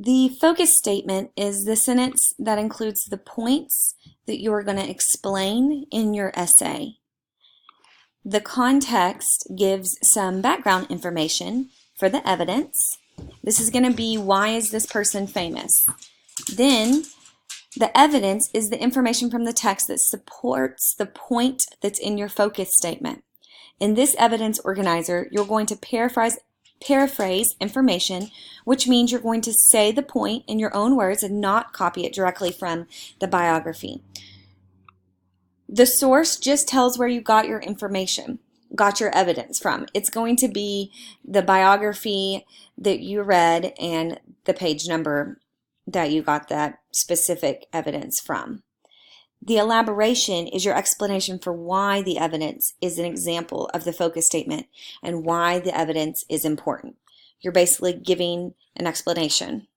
The focus statement is the sentence that includes the points that you are going to explain in your essay. The context gives some background information for the evidence. This is going to be, why is this person famous? Then the evidence is the information from the text that supports the point that's in your focus statement. In this evidence organizer, you're going to paraphrase information, which means you're going to say the point in your own words and not copy it directly from the biography. The source just tells where you got your information, got your evidence from. It's going to be the biography that you read and the page number that you got that specific evidence from. The elaboration is your explanation for why the evidence is an example of the focus statement and why the evidence is important. You're basically giving an explanation.